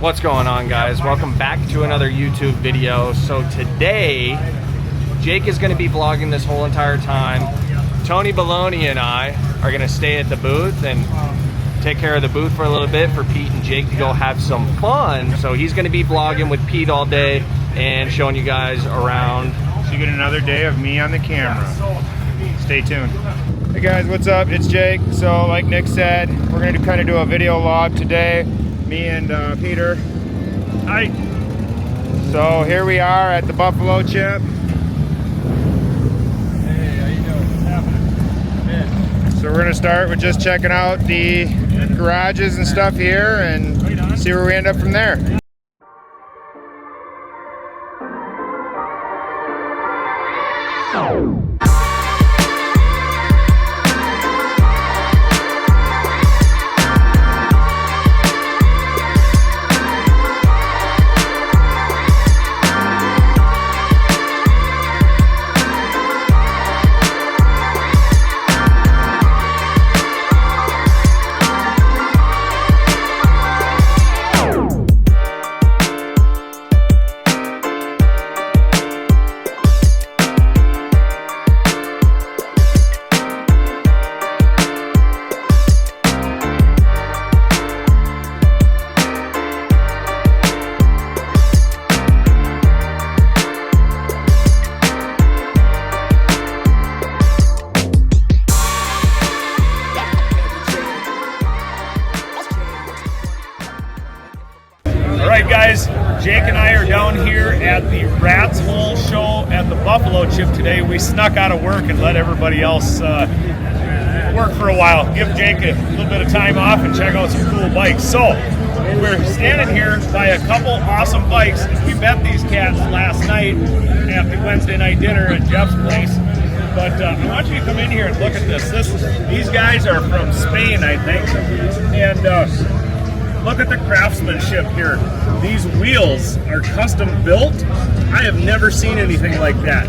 What's going on, guys? Welcome back to another YouTube video. So today Jake is going to be vlogging this whole entire time. Tony Baloney and I are going to stay at the booth and take care of the booth for a little bit for Pete and Jake to go have some fun. So he's going to be vlogging with Pete all day and showing you guys around. So you get another day of me on the camera. Stay tuned. Hey guys, what's up? It's Jake. So like Nick said, we're going to kind of do a video log today. Me and Peter. Hi. So here we are at the Buffalo Chip. Hey, how you doing? What's happening? Good. So we're gonna start with just checking out the garages and stuff here and see where we end up from there. Guys, Jake and I are down here at the Rat's Hole show at the Buffalo Chip today. We snuck out of work and let everybody else work for a while. Give Jake a little bit of time off and check out some cool bikes. So, we're standing here by a couple awesome bikes. We met these cats last night at the Wednesday night dinner at Jeff's place. But I want you to come in here and look at this. These guys are from Spain, I think. And look at the craftsmanship here. These wheels are custom built. I have never seen anything like that.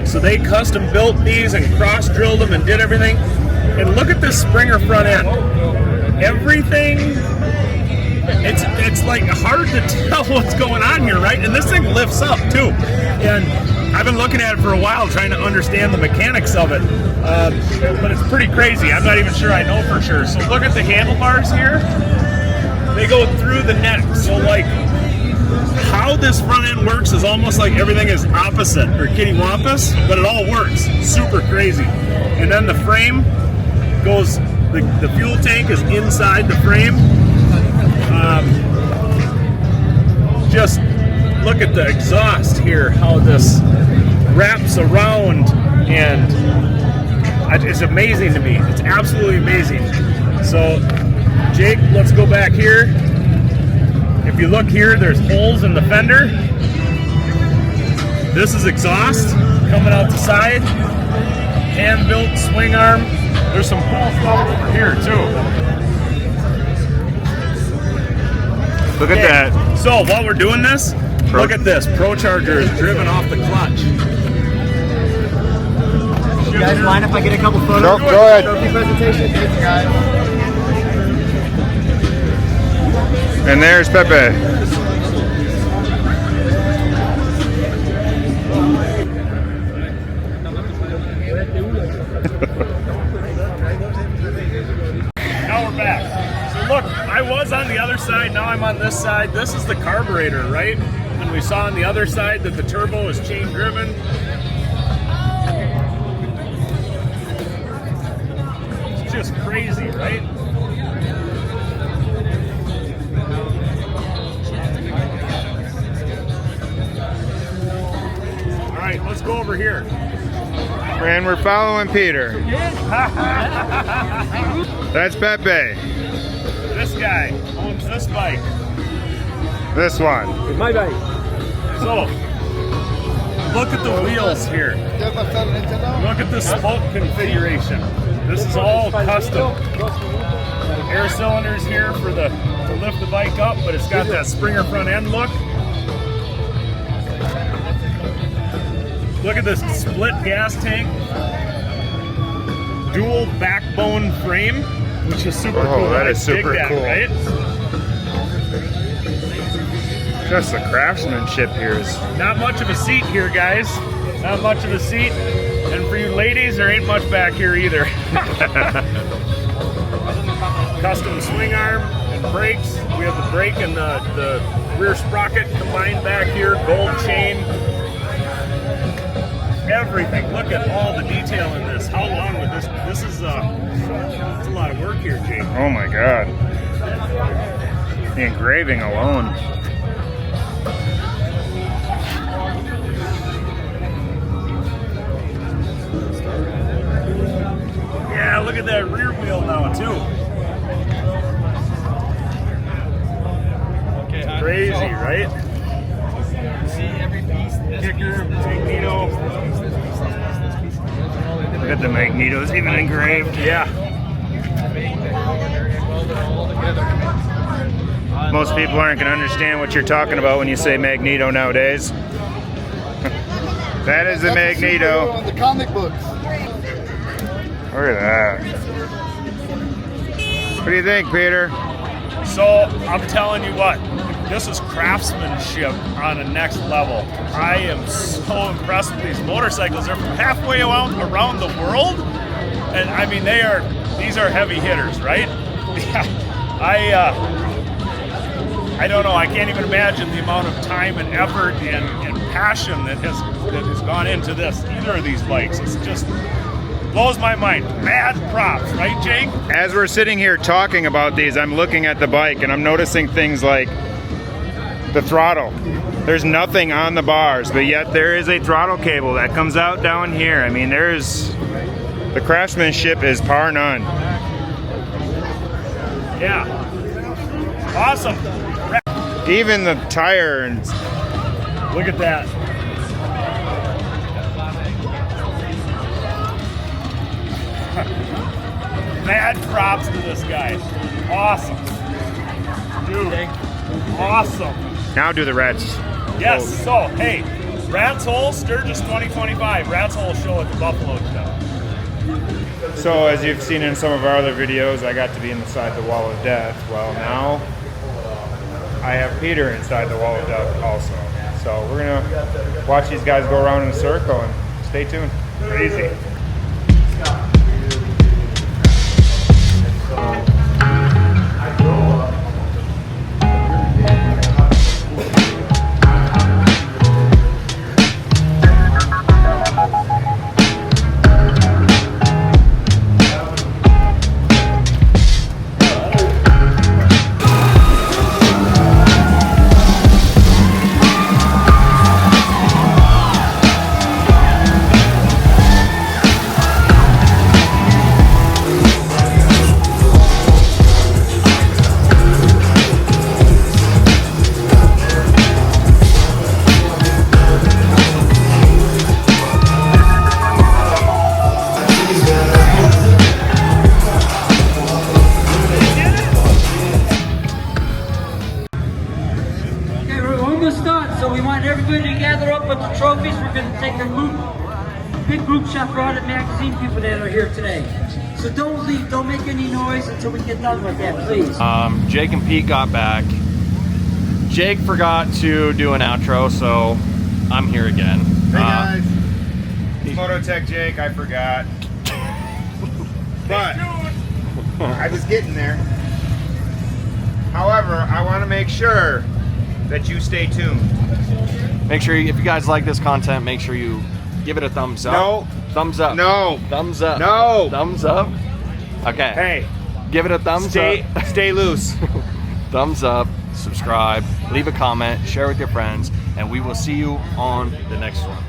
So they custom built these and cross drilled them and did everything. And look at this Springer front end. Everything, it's like hard to tell what's going on here, right? And this thing lifts up too. And I've been looking at it for a while trying to understand the mechanics of it. But it's pretty crazy. I'm not even sure I know for sure. So look at the handlebars here. They go through the neck, so like how this front end works is almost like everything is opposite or kittywampus, but it all works. Super crazy. And then the frame goes, the fuel tank is inside the frame. Just look at the exhaust here, how this wraps around, and it's amazing to me. It's absolutely amazing. So Jake, let's go back here. If you look here, there's holes in the fender. This is exhaust coming out the side. Hand-built swing arm. There's some cool stuff over here too. Look at that. So while we're doing this, look at this. Pro Charger is driven off the clutch. You guys mind if I get a couple photos? No, go ahead. Trophy presentation? Thank you, guys. And there's Pepe. Now we're back. So look, I was on the other side, now I'm on this side. This is the carburetor, right? And we saw on the other side that the turbo is chain driven. It's just crazy, right? All right, let's go over here. And we're following Peter. That's Pepe. This guy owns this bike. This one. It's my bike. So, look at the wheels here. Look at the spoke configuration. This is all custom. Air cylinders here for to lift the bike up, but it's got that Springer front end look. Look at this split gas tank. Dual backbone frame, which is super cool. That I is super dig that, cool. right? Just the craftsmanship here is. Not much of a seat here, guys. Not much of a seat. And for you ladies, there ain't much back here either. Custom swing arm and brakes. We have the brake and the rear sprocket combined back here. Gold chain. Everything. Look at all the detail in this. How long would this? This is it's a lot of work here, Jake. Oh my God. The engraving alone. Yeah, look at that rear wheel now too. Crazy, right? See every piece. Kicker, magneto. Look at the magnetos, even engraved. Yeah. Most people aren't going to understand what you're talking about when you say magneto nowadays. That is the magneto. On the comic books. Look at that. What do you think, Peter? So I'm telling you what, this is craftsmanship on a next level. I am so impressed with these motorcycles. They're from halfway around the world, and I mean these are heavy hitters, right? Yeah, I don't know. I can't even imagine the amount of time and effort and passion that has gone into this. Either of these bikes, it's just blows my mind. Mad props, right, Jake? As we're sitting here talking about these, I'm looking at the bike and I'm noticing things like the throttle. There's nothing on the bars, but yet there is a throttle cable that comes out down here. I mean, the craftsmanship is par none. Yeah. Awesome. Even the tire and Look at that. Mad props to this guy. Awesome. Dude. Awesome. now do the Rats. Yes, so hey, Rats Hole, Sturgis 2025, Rats Hole show at the Buffalo Show. So as you've seen in some of our other videos, I got to be inside the Wall of Death. Well, now I have Peter inside the Wall of Death also. So we're gonna watch these guys go around in a circle and stay tuned. Crazy. So we want everybody to gather up with the trophies. We're going to take a big group shot for all the magazine people that are here today. So don't leave, don't make any noise until we get done with that, please. Jake and Pete got back. Jake forgot to do an outro, so I'm here again. Hey guys, Mototech Jake, I forgot. But I was getting there. However, I want to make sure that you stay tuned. Make sure, if you guys like this content, make sure you give it a thumbs up. No. Thumbs up. No. Thumbs up. No. Thumbs up. Okay. Hey, Give it a thumbs up. stay loose. Thumbs up, subscribe, leave a comment, share with your friends, and we will see you on the next one.